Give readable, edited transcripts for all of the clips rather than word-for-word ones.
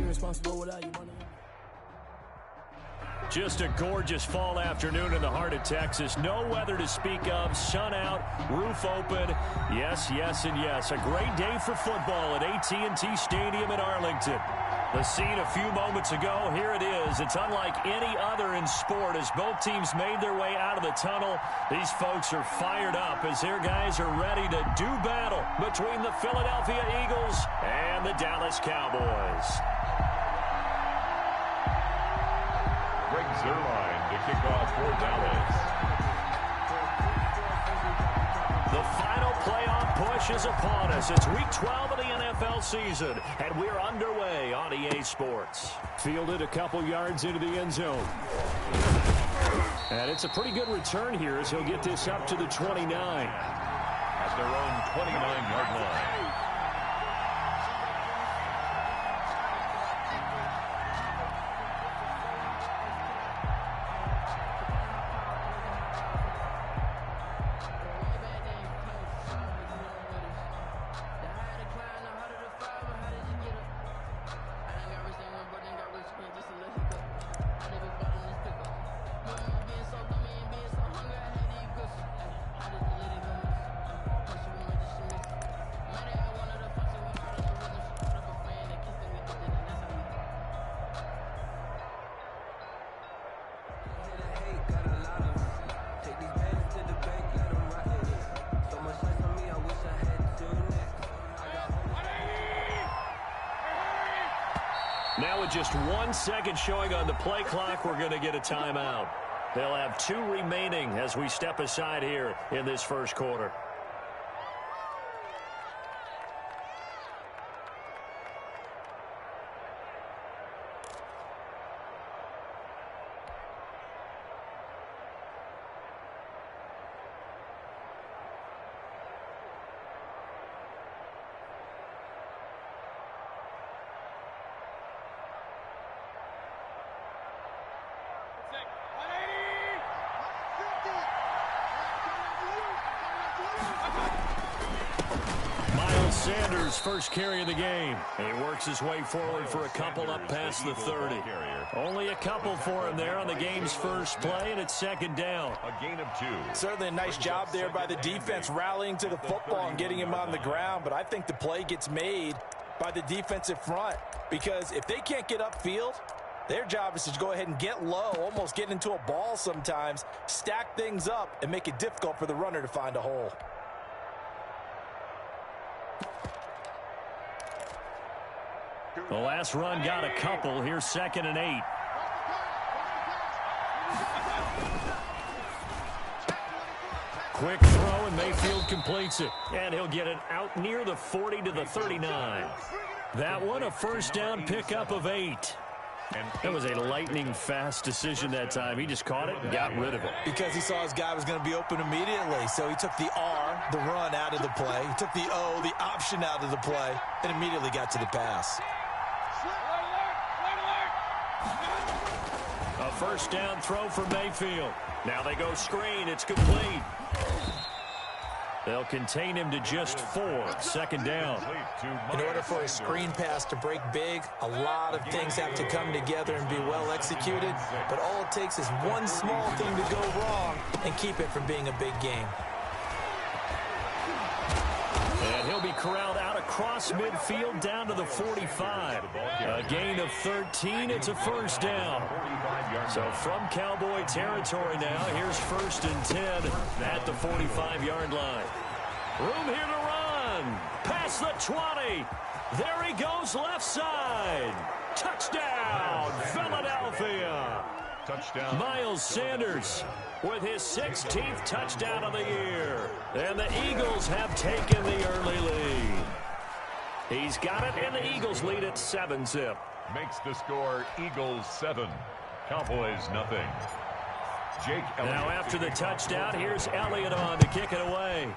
responsible without you. Just a gorgeous fall afternoon in the heart of Texas. No weather to speak of. Sun out, roof open. Yes, yes, and yes. A great day for football at AT&T Stadium in Arlington. The scene a few moments ago, here it is. It's unlike any other in sport as both teams made their way out of the tunnel. These folks are fired up as their guys are ready to do battle between the Philadelphia Eagles and the Dallas Cowboys. Greg Zuerlein to kick off for Dallas. The final playoff push is upon us. It's week 12 of the NFL season, and we're underway on EA Sports. Fielded a couple yards into the end zone. And it's a pretty good return here as he'll get this up to the 29. At their own 29-yard line. Now with just 1 second showing on the play clock, we're going to get a timeout. They'll have 2 remaining as we step aside here in this first quarter. Sanders first carry of the game. He works his way forward for a couple up past the 30. Only a couple for him there on the game's first play, and it's second down. A gain of 2. Certainly a nice job there by the defense rallying to the football and getting him on the ground, but I think the play gets made by the defensive front because if they can't get upfield, their job is to go ahead and get low, almost get into a ball sometimes, stack things up, and make it difficult for the runner to find a hole. The last run got a couple. Here's 2nd and 8. Quick throw, and Mayfield completes it. And he'll get it out near the 40 to the 39. That one, a first down pickup of 8. That was a lightning-fast decision that time. He just caught it and got rid of it. Because he saw his guy was going to be open immediately. So he took the R, the run, out of the play. He took the O, the option, out of the play, and immediately got to the pass. A first down throw for Mayfield. Now they go screen. It's complete. They'll contain him to just 4. 2nd down. In order for a screen pass to break big, a lot of things have to come together and be well executed. But all it takes is one small thing to go wrong and keep it from being a big game. And he'll be corralled out across midfield down to the 45. A gain of 13. It's a first down. So from Cowboy territory now, here's 1st and 10 at the 45-yard line. Room here to run. Past the 20. There he goes left side. Touchdown, Philadelphia. Touchdown. Miles Sanders with his 16th touchdown of the year. And the Eagles have taken the early lead. He's got it, and the Eagles lead at 7-zip. Makes the score Eagles 7. Cowboys nothing. Jake Elliott. Now after the touchdown, here's Elliott on to kick it away.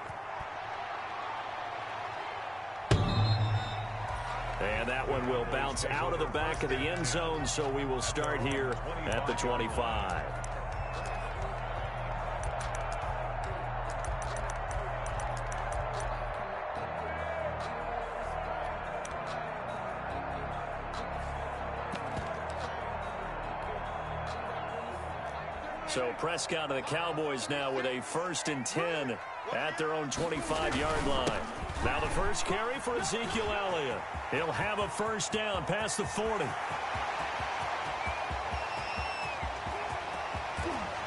And that one will bounce out of the back of the end zone, so we will start here at the 25. So Prescott and the Cowboys now with a 1st and 10 at their own 25-yard line. Now the first carry for Ezekiel Elliott. He'll have a first down past the 40.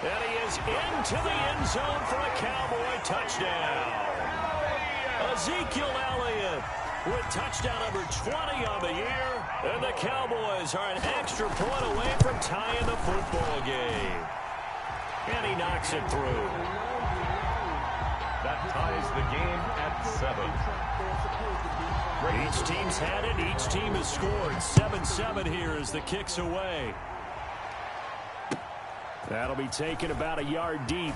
And he is into the end zone for a Cowboy touchdown. Ezekiel Elliott with touchdown number 20 on the year. And the Cowboys are an extra point away from tying the football game. And he knocks it through. That ties the game at 7. Each team's had it. Each team has scored. 7-7 here as the kick's away. That'll be taken about a yard deep.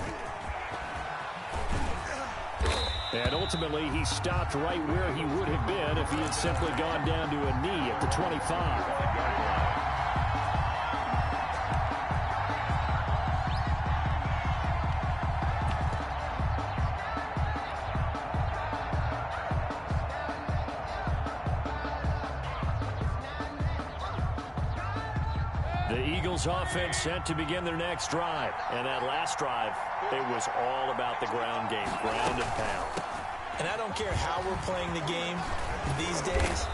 And ultimately, he stopped right where he would have been if he had simply gone down to a knee at the 25. The Eagles offense set to begin their next drive. And that last drive, it was all about the ground game, ground and pound. And I don't care how we're playing the game these days,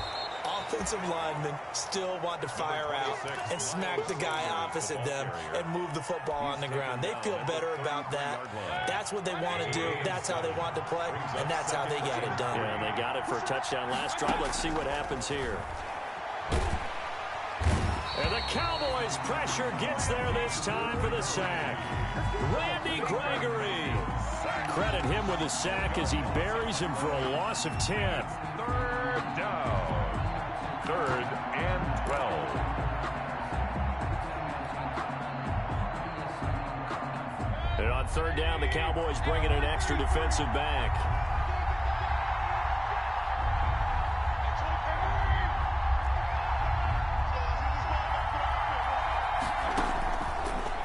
offensive linemen still want to fire out and smack the guy opposite them and move the football on the ground. They feel better about that. That's what they want to do. That's how they want to play, and that's how they got it done. Yeah, and they got it for a touchdown last drive. Let's see what happens here. And the Cowboys' pressure gets there this time for the sack. Randy Gregory. Credit him with a sack as he buries him for a loss of 10. 3rd down. 3rd and 12. And on 3rd down, the Cowboys bring in an extra defensive back.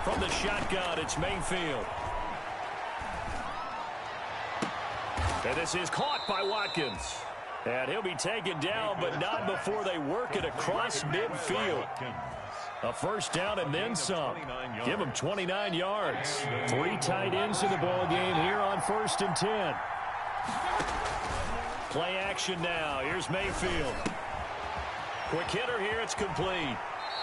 From the shotgun, it's Mayfield. And this is caught by Watkins. And he'll be taken down, but not before they work it across midfield. A first down and then some. Give him 29 yards. 3 tight ends in the ball game here on 1st and 10. Play action now. Here's Mayfield. Quick hitter here. It's complete.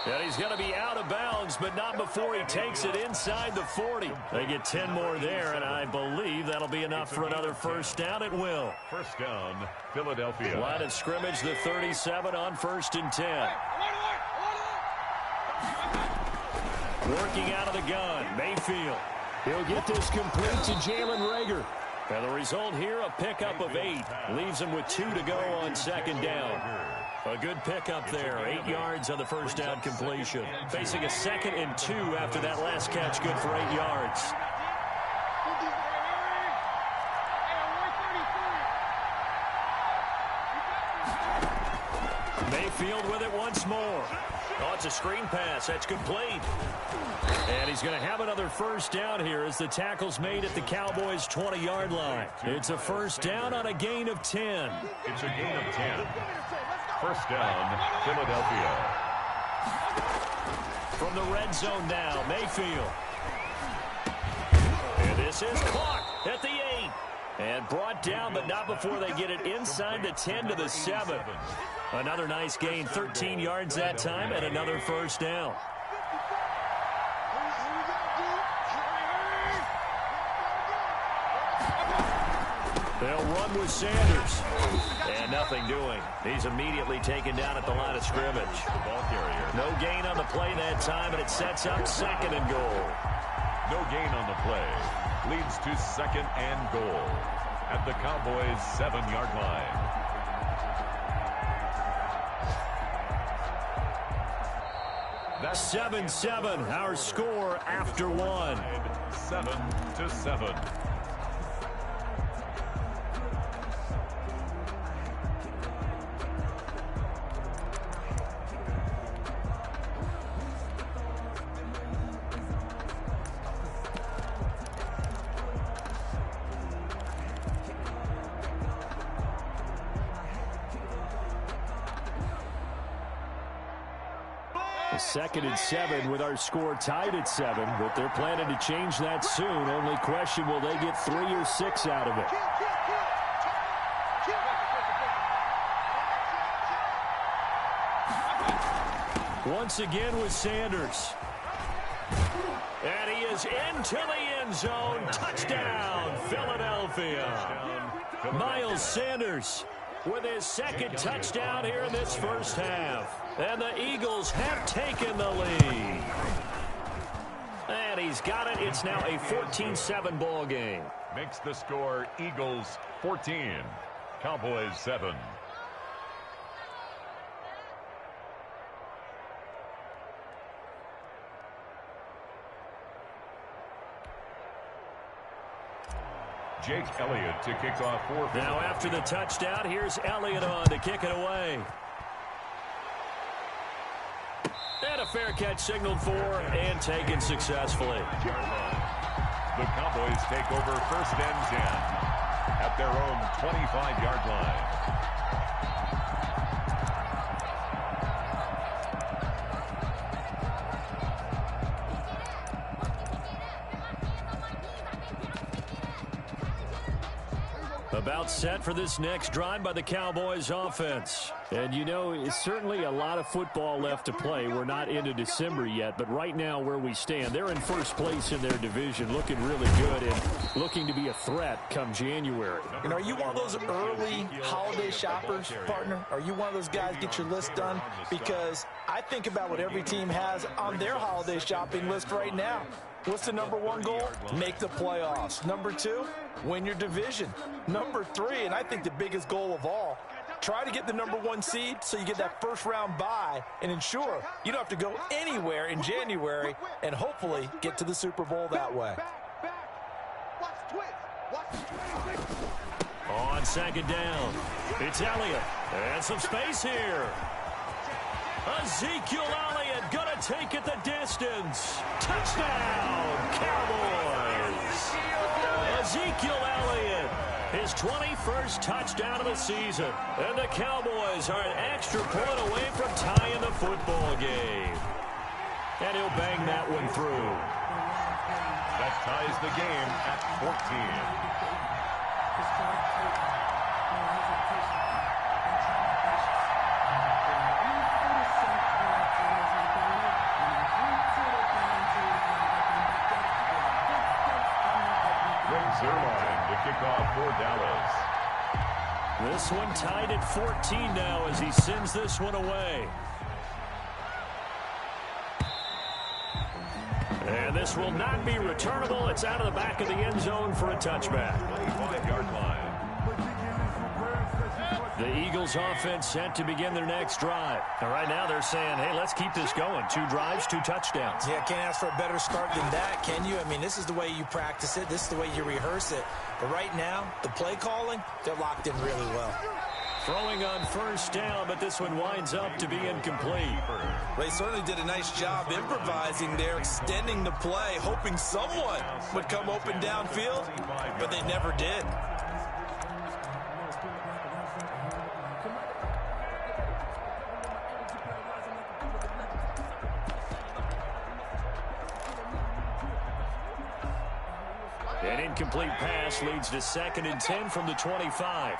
And he's going to be out of bounds, but not before he takes it inside the 40. They get 10 more there, and I believe that'll be enough for another first down. It will. First down, Philadelphia. Line of scrimmage, the 37 on 1st and 10. Working out of the gun, Mayfield. He'll get this complete to Jalen Reagor. And the result here, a pickup of 8. Leaves him with 2 to go on 2nd down. A good pickup there. 8 yards on the first down completion. Facing a 2nd and 2 after that last catch. Good for 8 yards. Mayfield with it once more. Oh, it's a screen pass. That's complete. And he's going to have another first down here as the tackle's made at the Cowboys' 20-yard line. It's a first down on a gain of 10. It's a gain of 10. First down, Philadelphia. From the red zone now, Mayfield. And this is caught at the 8. And brought down, but not before they get it inside the 10 to the 7. Another nice gain, 13 yards that time, and another first down. They'll run with Sanders. And nothing doing. He's immediately taken down at the line of scrimmage. The ball carrier. No gain on the play that time, and it sets up 2nd and goal. No gain on the play. Leads to 2nd and goal at the Cowboys' 7-yard line. That's 7-7, our score after 1. 7-7. 2nd and 7 with our score tied at 7, but they're planning to change that soon. Only question, will they get 3 or 6 out of it? Once again with Sanders. And he is into the end zone. Touchdown, Philadelphia. Miles Sanders with his 2nd touchdown here in this first half. And the Eagles have taken the lead. And he's got it. It's now a 14-7 ball game. Makes the score Eagles 14, Cowboys 7. Jake Elliott to kick off for. Now after the touchdown, here's Elliott on to kick it away. And a fair catch signaled for and taken successfully. The Cowboys take over 1st and 10 at their own 25-yard line. About set for this next drive by the Cowboys offense. And you know, it's certainly a lot of football left to play. We're not into December yet, but right now where we stand, they're in first place in their division, looking really good and looking to be a threat come January. And are you one of those early holiday shoppers, partner? Are you one of those guys get your list done? Because I think about what every team has on their holiday shopping list right now. What's the #1 goal? Make the playoffs. #2, win your division. #3, and I think the biggest goal of all, try to get the #1 seed so you get that first-round bye and ensure you don't have to go anywhere in January and hopefully get to the Super Bowl that way. On 2nd down, it's Elliott. And some space here. Ezekiel Elliott gonna take it the distance. Touchdown, Cowboys. Ezekiel Elliott, his 21st touchdown of the season. And the Cowboys are an extra point away from tying the football game. And he'll bang that one through. That ties the game at 14. Zerline to kick off for Dallas. This one tied at 14 now as he sends this one away. And this will not be returnable. It's out of the back of the end zone for a touchback. 5-yard line. The Eagles offense set to begin their next drive. And right now they're saying, hey, let's keep this going. 2 drives, 2 touchdowns. Yeah, can't ask for a better start than that, can you? I mean, this is the way you practice it. This is the way you rehearse it. But right now, the play calling, they're locked in really well. Throwing on 1st down, but this one winds up to be incomplete. They certainly did a nice job improvising there, extending the play, hoping someone would come open downfield, but they never did. An incomplete pass leads to 2nd and 10 from the 25.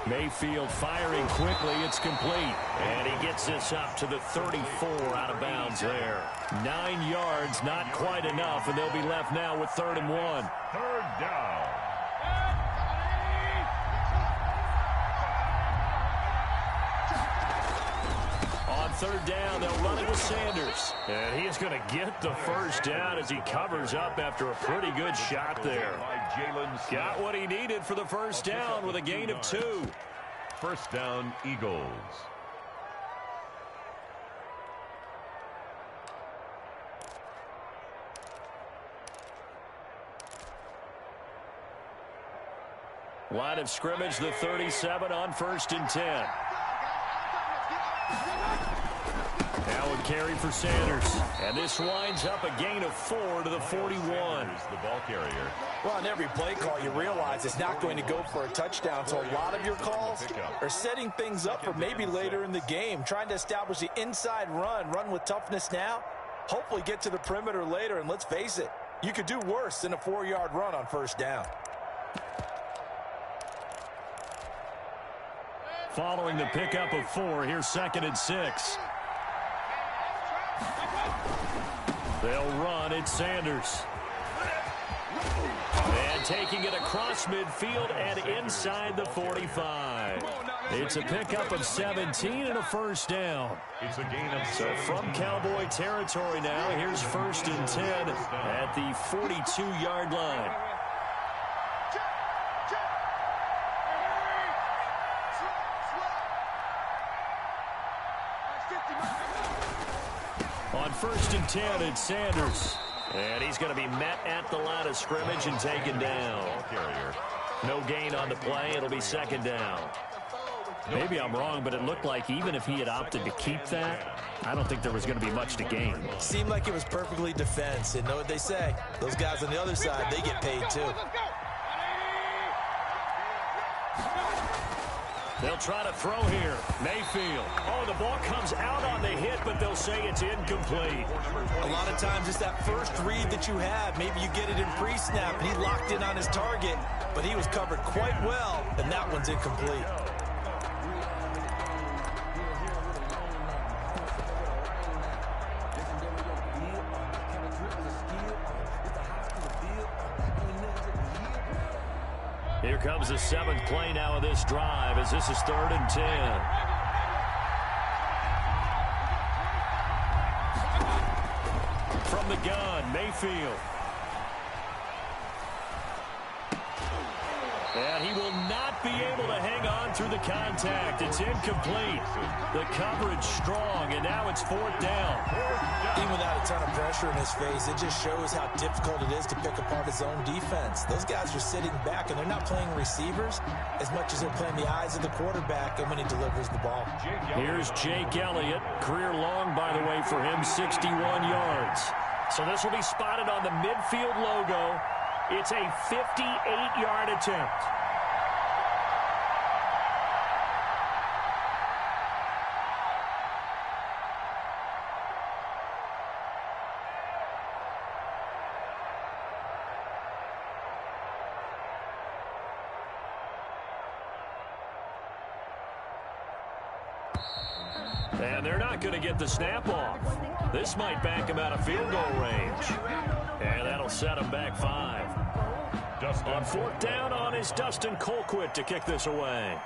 Mayfield firing quickly. It's complete. And he gets this up to the 34 out of bounds there. 9 yards, not quite enough, and they'll be left now with 3rd and 1. 3rd down. On 3rd down, they'll run it with Sanders. And he is going to get the 1st down as he covers up after a pretty good shot there. Got what he needed for the 1st down with a gain of 2. 1st down, Eagles. Line of scrimmage, the 37 on 1st and 10. Now a carry for Sanders. And this winds up a gain of 4 to the 41. The ball carrier. Well, on every play call, you realize it's not going to go for a touchdown. So a lot of your calls are setting things up for maybe later in the game, trying to establish the inside run with toughness now, hopefully get to the perimeter later. And let's face it, you could do worse than a 4-yard run on first down. Following the pickup of 4, here's 2nd and 6. They'll run. It's Sanders. And taking it across midfield and inside the 45. It's a pickup of 17 and a first down. It's a gain of so from Cowboy territory now, here's 1st and 10 at the 42-yard line. On 1st and 10, it's Sanders. And he's going to be met at the line of scrimmage and taken down. No gain on the play. It'll be 2nd down. Maybe I'm wrong, but it looked like even if he had opted to keep that, I don't think there was going to be much to gain. Seemed like it was perfectly defense. And know what they say? Those guys on the other side, they get paid too. They'll try to throw here. Mayfield. Oh, the ball comes out on the hit, but they'll say it's incomplete. A lot of times it's that first read that you have. Maybe you get it in pre-snap, and he locked in on his target, but he was covered quite well, and that one's incomplete. Here comes the 7th play now of this drive as this is 3rd and 10. From the gun, Mayfield. And he will not be able to hang on through the contact. It's incomplete. The coverage strong, and now it's 4th down. Even without a ton of pressure in his face, it just shows how difficult it is to pick apart his own defense. Those guys are sitting back, and they're not playing receivers as much as they're playing the eyes of the quarterback and when he delivers the ball. Here's Jake Elliott. Career long, by the way, for him, 61 yards. So this will be spotted on the midfield logo. It's a 58-yard attempt. And they're not going to get the snap off. This might back him out of field goal range. And that'll set him back 5. On 4th down on is Dustin Colquitt to kick this away.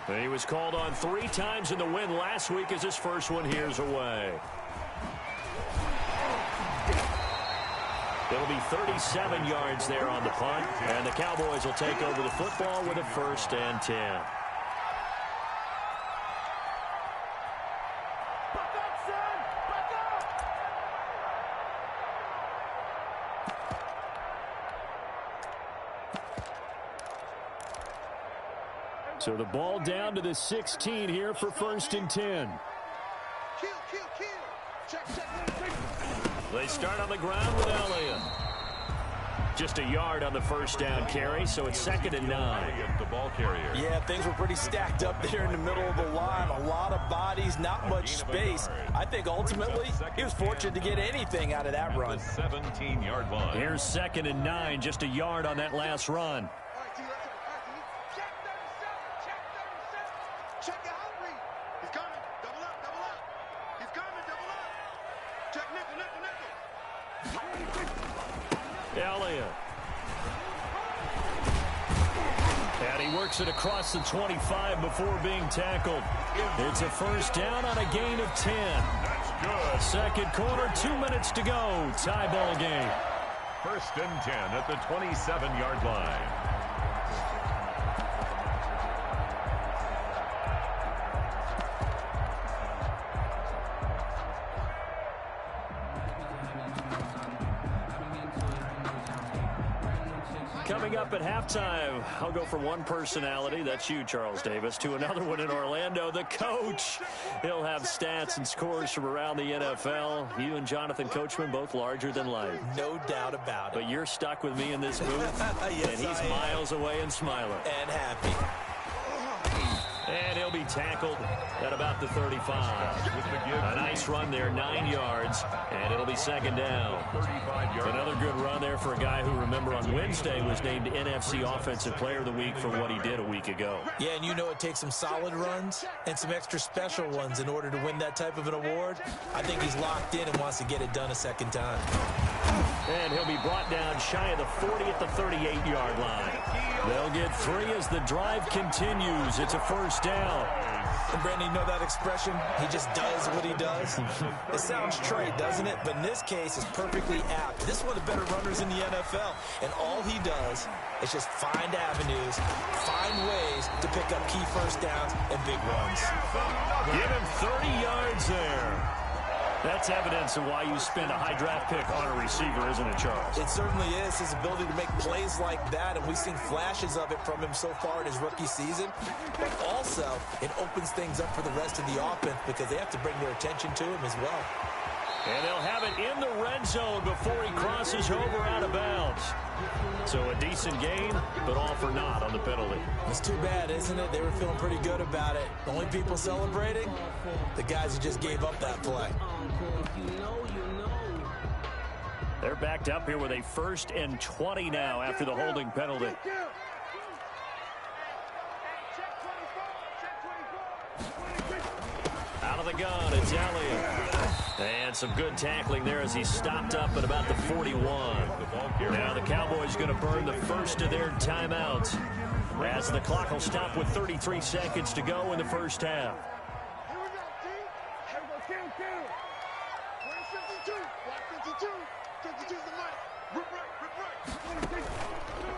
He was called on 3 times in the win last week as his first one here's away. It'll be 37 yards there on the punt, and the Cowboys will take over the football with a 1st and 10. So the ball down to the 16 here for 1st and 10. They start on the ground with Elliott. Just a yard on the first down carry, so it's 2nd and 9. The ball carrier. Yeah, things were pretty stacked up there in the middle of the line. A lot of bodies, not much space. I think ultimately he was fortunate to get anything out of that run. 17-yard line. Here's 2nd and 9, just a yard on that last run. Elliott. And he works it across the 25 before being tackled. It's a 1st down on a gain of 10. That's good. 2nd quarter, 2 minutes to go. Tie ball game. 1st and 10 at the 27-yard line. Coming up at halftime, I'll go from one personality, that's you, Charles Davis, to another one in Orlando, the coach. He'll have stats and scores from around the NFL. You and Jonathan Coachman both larger than life. No doubt about it. But you're stuck with me in this booth, yes, and he's miles away and smiling. And happy. And he'll be tackled at about the 35. A nice run there, 9 yards, and it'll be second down. Another good run there for a guy who, remember, on Wednesday was named NFC Offensive Player of the Week for what he did a week ago. Yeah, and you know it takes some solid runs and some extra special ones in order to win that type of an award. I think he's locked in and wants to get it done a second time. And he'll be brought down shy of the 40 at the 38-yard line. They'll get 3 as the drive continues. It's a first down. And Brandon, you know that expression? He just does what he does. It sounds trite, doesn't it? But in this case, it's perfectly apt. This is one of the better runners in the NFL. And all he does is just find avenues, find ways to pick up key first downs and big runs. Give him 30 yards there. That's evidence of why you spend a high draft pick on a receiver, isn't it, Charles? It certainly is. His ability to make plays like that, and we've seen flashes of it from him so far in his rookie season. But also, it opens things up for the rest of the offense because they have to bring their attention to him as well. And they'll have it in the red zone before he crosses over out of bounds. So a decent gain, but all for naught on the penalty. It's too bad, isn't it? They were feeling pretty good about it. The only people celebrating, the guys who just gave up that play. They're backed up here with a 1st and 20 now after the holding penalty. Out of the gun, it's Elliott. And some good tackling there as he stopped up at about the 41. Now the Cowboys going to burn the first of their timeouts as the clock will stop with 33 seconds to go in the first half.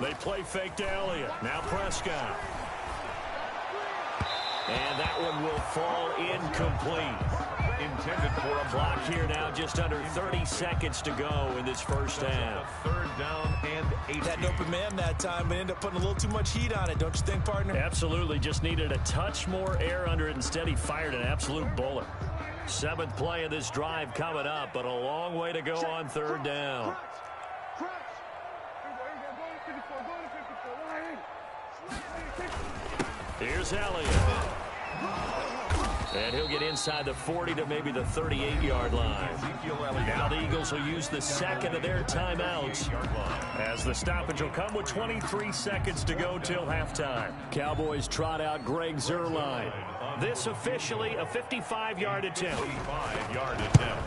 They play fake to Elliott. Now Prescott. And that one will fall incomplete. Intended for a clock here now, just under 30 seconds to go in this first half. 3rd down and 8. Had an open man that time, but ended up putting a little too much heat on it, don't you think, partner? Absolutely. Just needed a touch more air under it. Instead, he fired an absolute bullet. 7th play of this drive coming up, but a long way to go on 3rd down. Here's Elliott. And he'll get inside the 40 to maybe the 38-yard line. Now the Eagles will use the second of their timeouts as the stoppage will come with 23 seconds to go till halftime. Cowboys trot out Greg Zuerlein. This officially a 55-yard attempt. 55-yard attempt.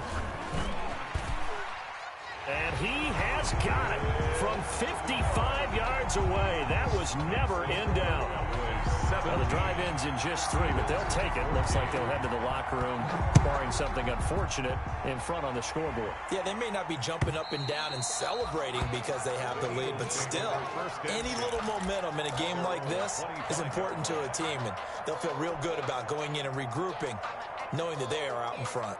And he has got it from 55 yards away. That was never in doubt. Well, the drive ends in just 3, but they'll take it. Looks like they'll head to the locker room, barring something unfortunate in front on the scoreboard. Yeah, they may not be jumping up and down and celebrating because they have the lead, but still, any little momentum in a game like this is important to a team, and they'll feel real good about going in and regrouping, knowing that they are out in front.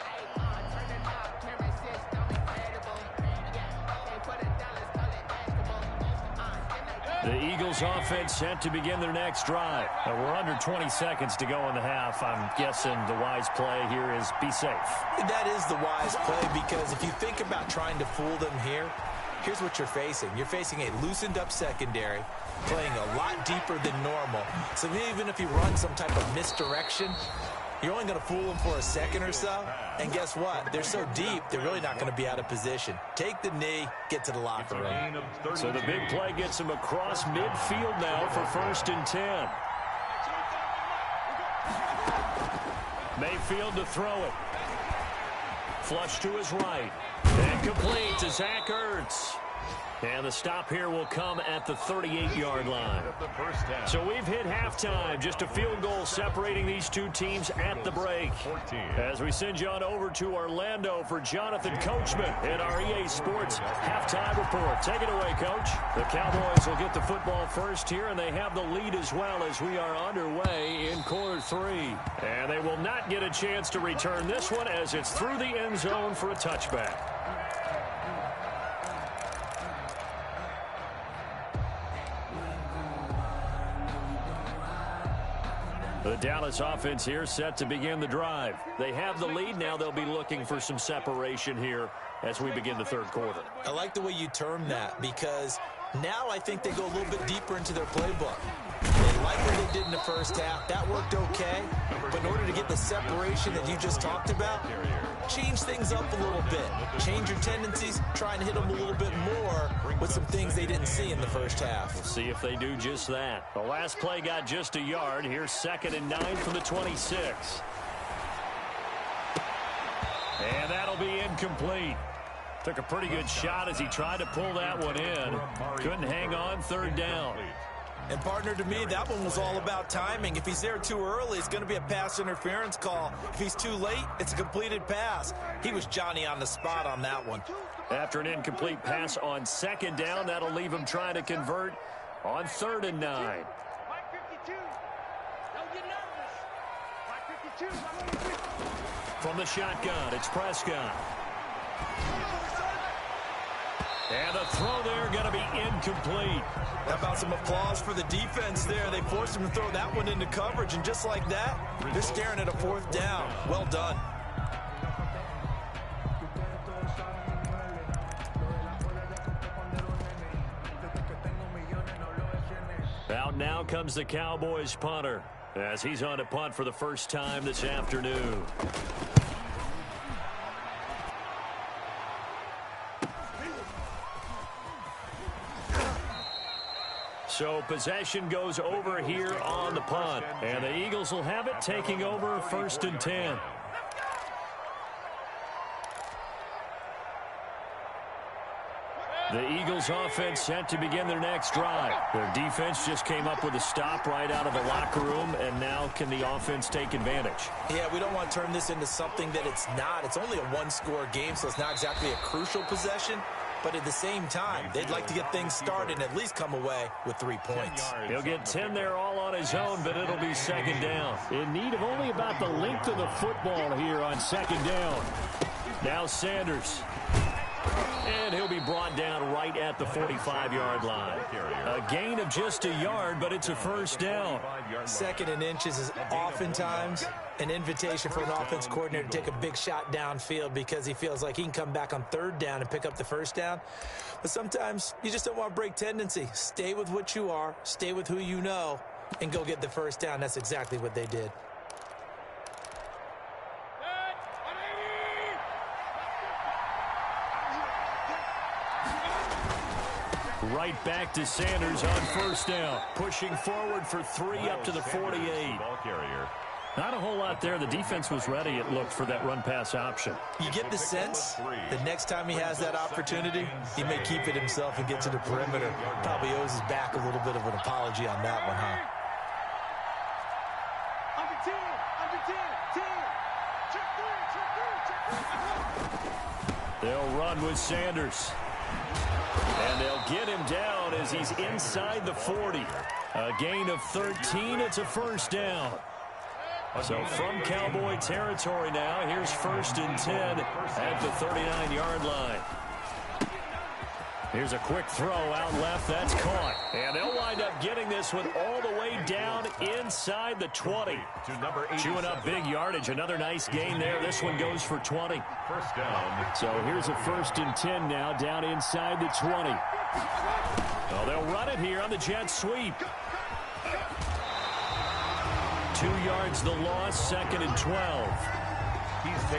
The Eagles offense set to begin their next drive. We're under 20 seconds to go in the half. I'm guessing the wise play here is be safe. That is the wise play because if you think about trying to fool them here, here's what you're facing. You're facing a loosened up secondary, playing a lot deeper than normal. So even if you run some type of misdirection, you're only going to fool them for a second or so. And guess what? They're so deep, they're really not going to be out of position. Take the knee, get to the locker room. So the big play gets him across midfield now for 1st and 10. Mayfield to throw it. Flush to his right. And complete to Zach Ertz. And the stop here will come at the 38-yard line. So we've hit halftime. Just a field goal separating these two teams at the break. As we send you on over to Orlando for Jonathan Coachman in our EA Sports halftime report. Take it away, Coach. The Cowboys will get the football first here, and they have the lead as well as we are underway in quarter 3. And they will not get a chance to return this one as it's through the end zone for a touchback. The Dallas offense here set to begin the drive. They have the lead. Now they'll be looking for some separation here as we begin the third quarter. I like the way you term that, because now I think they go a little bit deeper into their playbook. They like what they did in the first half. That worked okay. But in order to get the separation that you just talked about, change things up a little bit. Change your tendencies. Try and hit them a little bit more with some things they didn't see in the first half. We'll see if they do just that. The last play got just a yard. Here's 2nd and 9 from the 26. And that'll be incomplete. Took a pretty good shot as he tried to pull that one in. Couldn't hang on, 3rd down. And, partner, to me, that one was all about timing. If he's there too early, it's going to be a pass interference call. If he's too late, it's a completed pass. He was Johnny on the spot on that one. After an incomplete pass on 2nd down, that'll leave him trying to convert on 3rd and 9. From the shotgun, it's Prescott. And the throw there going to be incomplete. How about some applause for the defense there? They forced him to throw that one into coverage, and just like that, they're staring at a 4th down. Well done. Out now comes the Cowboys punter as he's on to punt for the first time this afternoon. So possession goes over here on the punt. And the Eagles will have it, taking over 1st and 10. The Eagles offense set to begin their next drive. Their defense just came up with a stop right out of the locker room, and now can the offense take advantage? Yeah, we don't want to turn this into something that it's not. It's only a 1-score game, so it's not exactly a crucial possession. But at the same time, they'd like to get things started and at least come away with 3 points. He'll get 10 there all on his own, but it'll be 2nd down. In need of only about the length of the football here on 2nd down. Now Sanders. And he'll be brought down right at the 45-yard line. A gain of just a yard, but it's a 1st down. 2nd and inches is oftentimes an invitation for an offense coordinator to take a big shot downfield because he feels like he can come back on 3rd down and pick up the 1st down. But sometimes you just don't want to break tendency. Stay with what you are, stay with who you know, and go get the 1st down. That's exactly what they did. Right back to Sanders on 1st down. Pushing forward for 3 up to the 48. Not a whole lot there. The defense was ready, it looked, for that run-pass option. You get the sense that next time he has that opportunity, he may keep it himself and get to the perimeter. Probably owes his back a little bit of an apology on that one, huh? They'll run with Sanders. And they'll get him down as he's inside the 40. A gain of 13. It's a 1st down. So from Cowboy territory now, here's 1st and 10 at the 39-yard line. Here's a quick throw out left. That's caught. And they'll wind up getting this one all the way down inside the 20. Chewing up big yardage. Another nice gain there. This one goes for 20. 1st down. So here's a 1st and 10 now down inside the 20. Well, they'll run it here on the jet sweep. 2 yards the loss, 2nd and 12.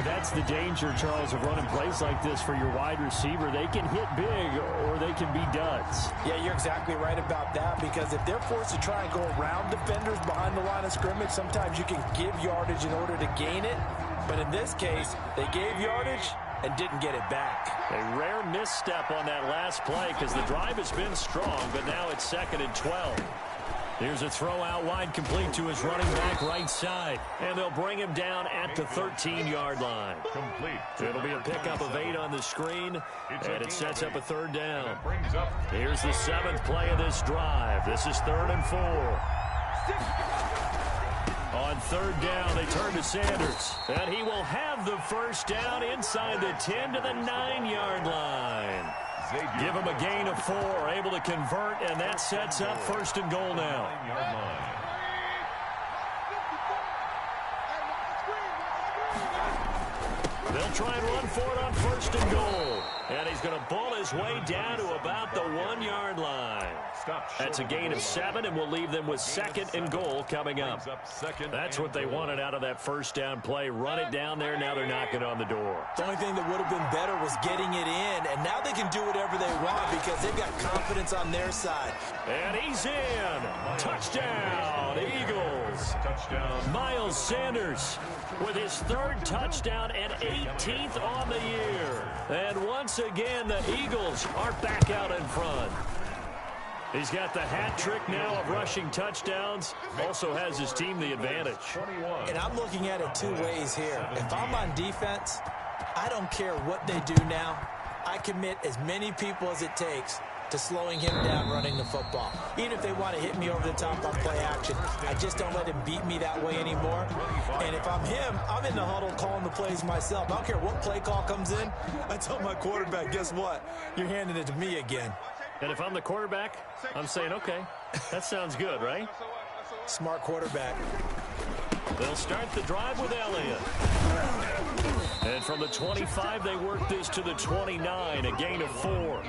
That's the danger, Charles, of running plays like this for your wide receiver. They can hit big or they can be duds. Yeah, you're exactly right about that, because if they're forced to try and go around defenders behind the line of scrimmage, sometimes you can give yardage in order to gain it. But in this case, they gave yardage and didn't get it back. A rare misstep on that last play because the drive has been strong, but now it's 2nd and 12. Here's a throw out wide, complete to his running back right side. And they'll bring him down at the 13-yard line. Complete. It'll be a pickup of 8 on the screen, and it sets up a 3rd down. Here's the 7th play of this drive. This is 3rd and 4. On 3rd down, they turn to Sanders. And he will have the 1st down inside the 10 to the 9-yard line. Give him a gain of 4, able to convert, and that sets up 1st and goal now. They'll try and run for it on 1st and goal. And he's going to bull his way down to about the 1-yard line. That's a gain of 7, and we'll leave them with 2nd and goal coming up. That's what they wanted out of that 1st down play. Run it down there. Now they're knocking on the door. The only thing that would have been better was getting it in, and now they can do whatever they want because they've got confidence on their side. And he's in. Touchdown, Eagles. Touchdown. Miles Sanders with his 3rd touchdown and 18th on the year. And once again, the Eagles are back out in front. He's got the hat trick now of rushing touchdowns. Also has his team the advantage. And I'm looking at it 2 ways here. If I'm on defense, I don't care what they do now. I commit as many people as it takes to slowing him down running the football. Even if they want to hit me over the top on play action, I just don't let him beat me that way anymore. And if I'm him, I'm in the huddle calling the plays myself. I don't care what play call comes in. I tell my quarterback, guess what? You're handing it to me again. And if I'm the quarterback, I'm saying, okay, that sounds good, right? Smart quarterback. They'll start the drive with Elliott. And from the 25, they work this to the 29, a gain of 4. Well,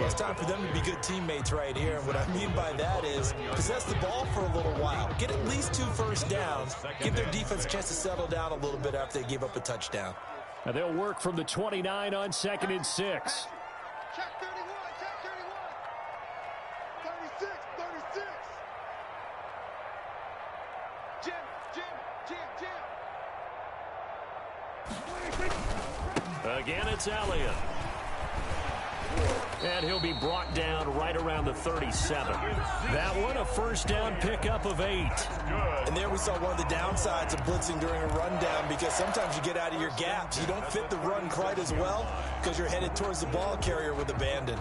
it's time for them to be good teammates right here. And what I mean by that is possess the ball for a little while. Get at least 2 first downs. Give their defense a chance to settle down a little bit after they give up a touchdown. And they'll work from the 29 on 2nd and 6. Check 31, check 31. 36, 36. Jim. Again, it's Elliott. And he'll be brought down right around the 37. That one, a 1st down pickup of 8. And there we saw one of the downsides of blitzing during a rundown because sometimes you get out of your gaps. You don't fit the run quite as well because you're headed towards the ball carrier with abandon.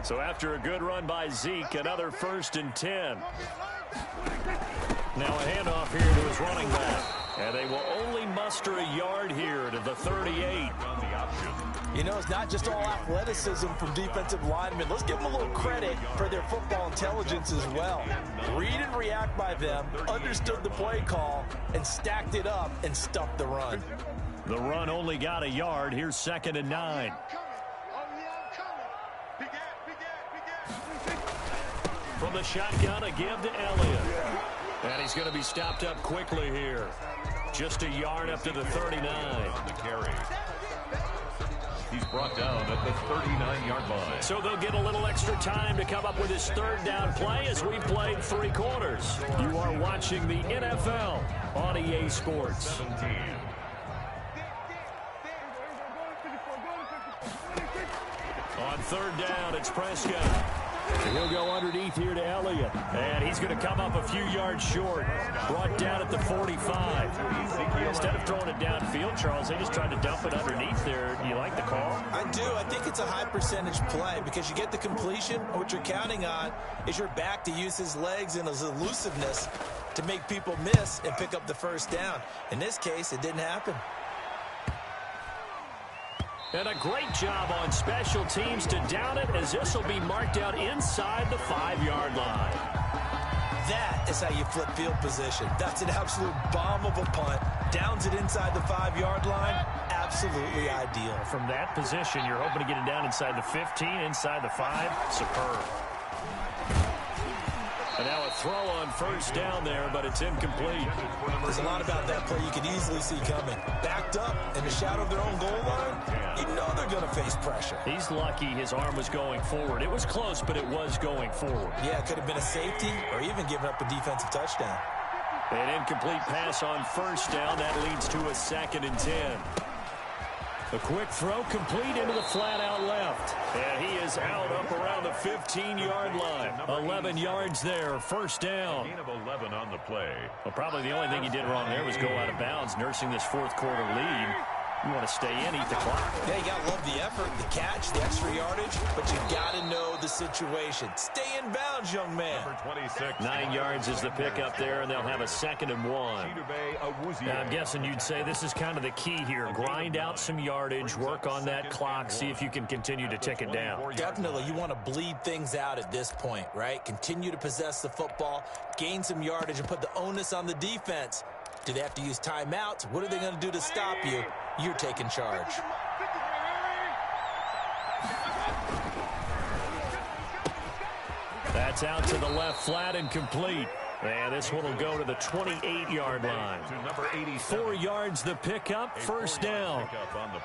So after a good run by Zeke, another 1st and 10. Now a handoff here to his running back. And they will only muster a yard here to the 38. You know, it's not just all athleticism from defensive linemen. Let's give them a little credit for their football intelligence as well. Read and react by them, understood the play call, and stacked it up and stuffed the run. The run only got a yard. Here's 2nd and 9. From the shotgun, a give to Elliott. And he's going to be stopped up quickly here. Just a yard up to the 39. On the carry. He's brought down at the 39-yard line. So they'll get a little extra time to come up with his 3rd down play as we played 3 quarters. You are watching the NFL on EA Sports. 17. On 3rd down, it's Prescott. He'll go underneath here to Elliott. And he's going to come up a few yards short. Brought down at the 45. Instead of throwing it downfield, Charles, they just tried to dump it underneath there. Do you like the call? I do. I think it's a high percentage play because you get the completion. What you're counting on is your back to use his legs and his elusiveness to make people miss and pick up the 1st down. In this case, it didn't happen. And a great job on special teams to down it as this will be marked out inside the 5-yard line. That is how you flip field position. That's an absolute bomb of a punt. Downs it inside the 5-yard line. Absolutely ideal. From that position, you're hoping to get it down inside the 15, inside the 5. Superb. And now a throw on 1st down there, but it's incomplete. There's a lot about that play you could easily see coming. Backed up in the shadow of their own goal line, you know they're going to face pressure. He's lucky his arm was going forward. It was close, but it was going forward. Yeah, it could have been a safety or even given up a defensive touchdown. An incomplete pass on 1st down. That leads to a 2nd and 10. A quick throw complete into the flat out left. And he is out up around the 15-yard line. 11 yards there, 1st down. Gain of 11 on the play. Well, probably the only thing he did wrong there was go out of bounds, nursing this 4th quarter lead. You want to stay in, eat the clock. Yeah, you got to love the effort, the catch, the extra yardage, but you got to know the situation. Stay in bounds, young man. Number 26. 9 yards is the pickup there, and they'll have a 2nd and 1. Now, I'm guessing you'd say this is kind of the key here. Grind out some yardage, work on that clock, see if you can continue to tick it down. Definitely, you want to bleed things out at this point, right? Continue to possess the football, gain some yardage, and put the onus on the defense. Do they have to use timeouts? What are they going to do to stop you? you're taking charge. That's out to the left, flat and complete. And this one will go to the 28-yard line. 4 yards the pickup, first down.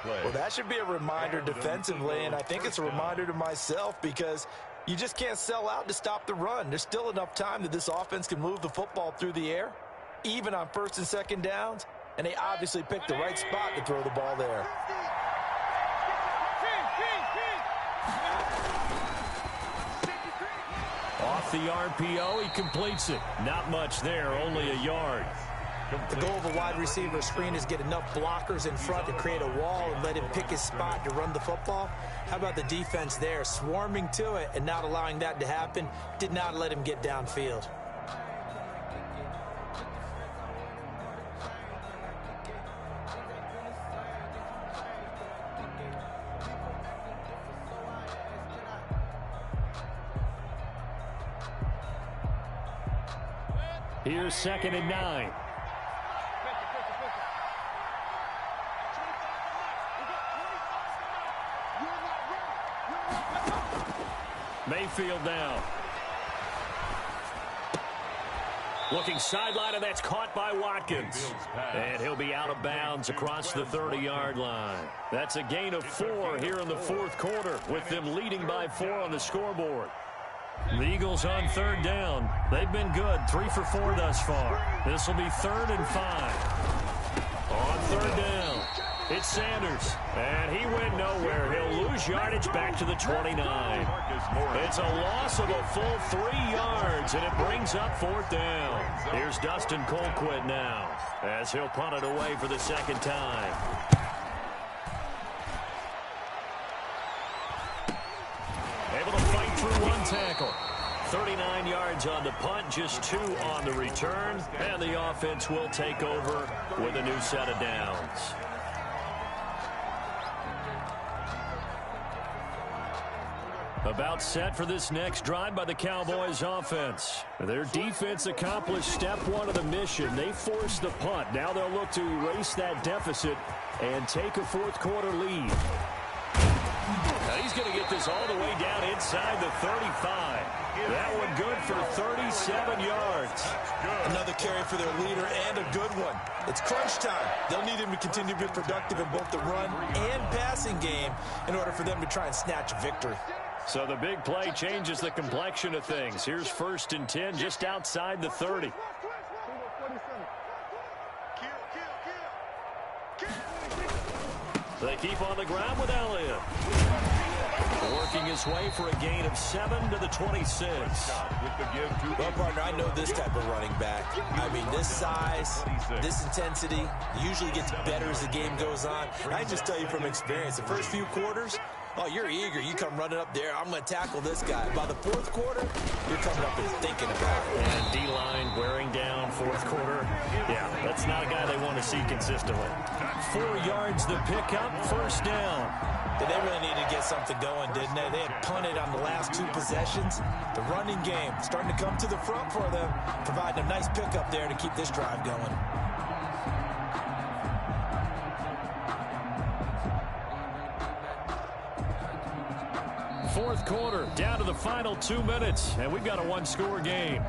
Well, that should be a reminder defensively, and I think it's a reminder to myself because you just can't sell out to stop the run. There's still enough time that this offense can move the football through the air, even on first and second downs, and they obviously picked the right spot to throw the ball there. Off the RPO, he completes it. Not much there, only a yard. The goal of a wide receiver screen is get enough blockers in front to create a wall and let him pick his spot to run the football. How about the defense there, swarming to it and not allowing that to happen? Did not let him get downfield. Here's 2nd and 9. Mayfield now. Looking sideline, and that's caught by Watkins. And he'll be out of bounds across the 30-yard line. That's a gain of 4 here in the fourth quarter, with them leading by 4 on the scoreboard. The Eagles on 3rd down. They've been good, 3 for 4 thus far. This will be 3rd and 5. On 3rd down, it's Sanders, and he went nowhere. He'll lose yardage back to the 29. It's a loss of a full 3 yards, and it brings up 4th down. Here's Dustin Colquitt now, as he'll punt it away for the 2nd time. Able to fight through 1 tackle. 39 yards on the punt, just 2 on the return, and the offense will take over with a new set of downs. About set for this next drive by the Cowboys offense. Their defense accomplished step 1 of the mission. They forced the punt. Now they'll look to erase that deficit and take a fourth quarter lead. Now he's going to get this all the way down inside the 35. That one good for 37 yards. Another carry for their leader and a good one. It's crunch time. They'll need him to continue to be productive in both the run and passing game in order for them to try and snatch a victory. So the big play changes the complexion of things. Here's 1st and 10 just outside the 30. They keep on the ground with Elliott. Working his way for a gain of 7 to the 26. Well, partner, I know this type of running back. I mean, this size, this intensity usually gets better as the game goes on. And I just tell you from experience, the first few quarters, oh, you're eager. You come running up there. I'm going to tackle this guy. By the fourth quarter, you're coming up and thinking about it. And D-line wearing down fourth quarter. Yeah, that's not a guy they want to see consistently. 4 yards the pickup, first down. They really needed to get something going, didn't they? They had punted on the last 2 possessions. The running game starting to come to the front for them, providing a nice pickup there to keep this drive going. Fourth quarter, down to the final 2 minutes, and we've got a 1-score game.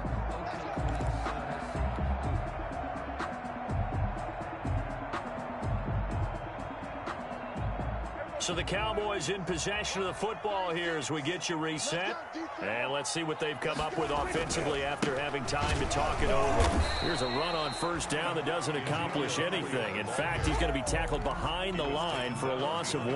So the Cowboys in possession of the football here as we get you reset. And let's see what they've come up with offensively after having time to talk it over. Here's a run on first down that doesn't accomplish anything. In fact, he's going to be tackled behind the line for a loss of 1.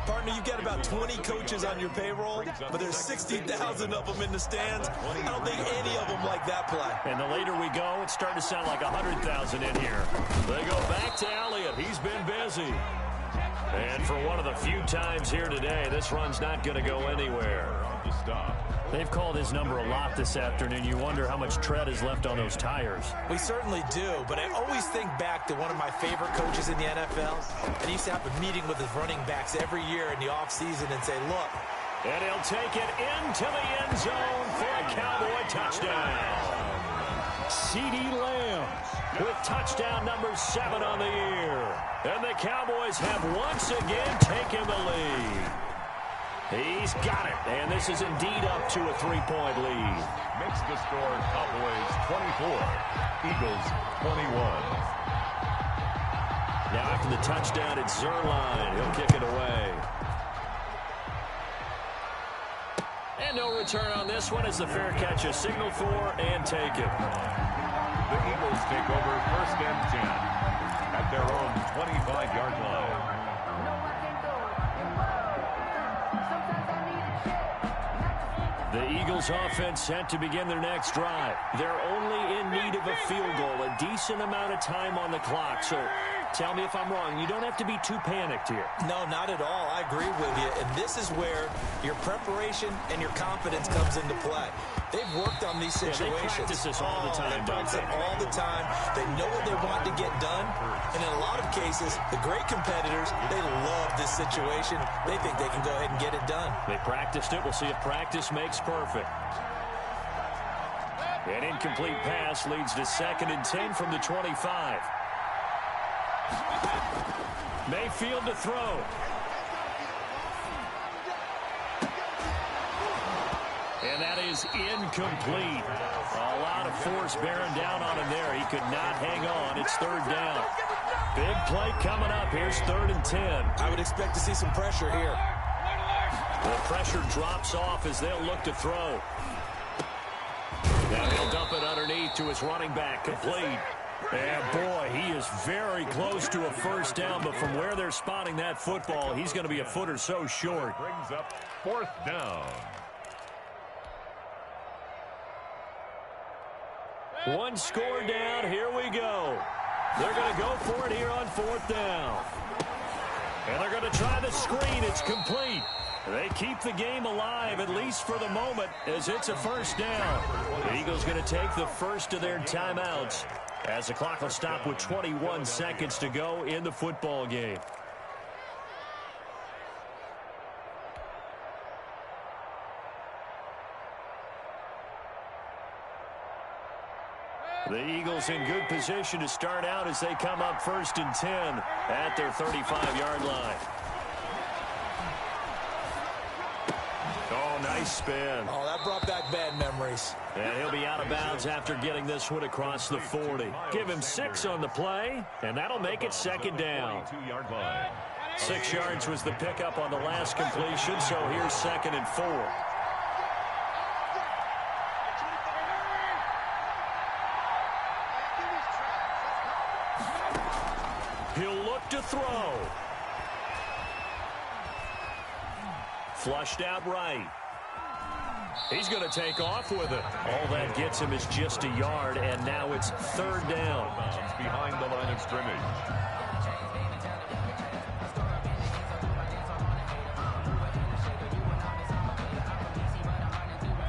Partner, you've got about 20 coaches on your payroll, but there's 60,000 of them in the stands. I don't think any of them like that play. And the later we go, it's starting to sound like 100,000 in here. They go back to Elliott. He's been busy. And for one of the few times here today, this run's not going to go anywhere. They've called his number a lot this afternoon. You wonder how much tread is left on those tires. We certainly do, but I always think back to one of my favorite coaches in the NFL. And he used to have a meeting with his running backs every year in the offseason and say, look. And he'll take it into the end zone for a Cowboy touchdown. CeeDee Lamb with touchdown number 7 on the year. And the Cowboys have once again taken the lead. He's got it, and this is indeed up to a 3-point lead. Makes the score Cowboys 24, Eagles 21. Now after the touchdown, it's Zerline. He'll kick it away. And no return on this one as the fair catch is signaled for and taken. The Eagles take over 1st and 10 at their own 25-yard line. The Eagles offense set to begin their next drive. They're only in need of a field goal, a decent amount of time on the clock. So tell me if I'm wrong. You don't have to be too panicked here. No, not at all. I agree with you. And this is where your preparation and your confidence comes into play. They've worked on these situations. Yeah, they practice this all the time, they practice it all the time. They know what they want to get done. And in a lot of cases, the great competitors, they love this situation. They think they can go ahead and get it done. They practiced it. We'll see if practice makes perfect. An incomplete pass leads to 2nd and 10 from the 25. Mayfield to throw. And that is incomplete. A lot of force bearing down on him there. He could not hang on. It's 3rd down. Big play coming up. Here's 3rd and 10. I would expect to see some pressure here. The pressure drops off as they'll look to throw. Now he'll dump it underneath to his running back. Complete. And boy, he is very close to a 1st down, but from where they're spotting that football, he's going to be a foot or so short. Brings up 4th down. One score down. Here we go. They're going to go for it here on 4th down. And they're going to try the screen. It's complete. They keep the game alive, at least for the moment, as it's a 1st down. The Eagles going to take the first of their timeouts as the clock will stop with 21 seconds to go in the football game. The Eagles in good position to start out as they come up 1st and 10 at their 35-yard line. Oh, nice spin. Oh, that brought back bad memories. And he'll be out of bounds after getting this one across the 40. Give him 6 on the play, and that'll make it 2nd down. 22-yard line. 6 yards was the pickup on the last completion, so here's 2nd and 4. He'll look to throw. Flushed out right. He's going to take off with it. All that gets him is just a yard, and now it's 3rd down. Bounds behind the line of scrimmage.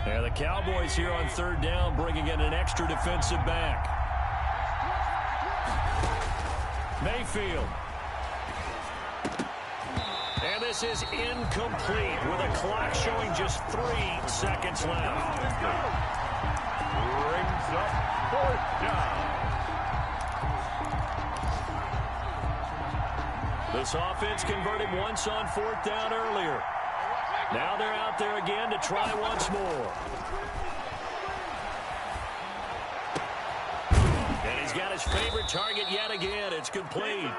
And the Cowboys here on 3rd down, bringing in an extra defensive back. Mayfield. And this is incomplete with a clock showing just 3 seconds left. Brings up 4th down. This offense converted once on 4th down earlier. Now they're out there again to try once more. And he's got his favorite target yet again. It's complete.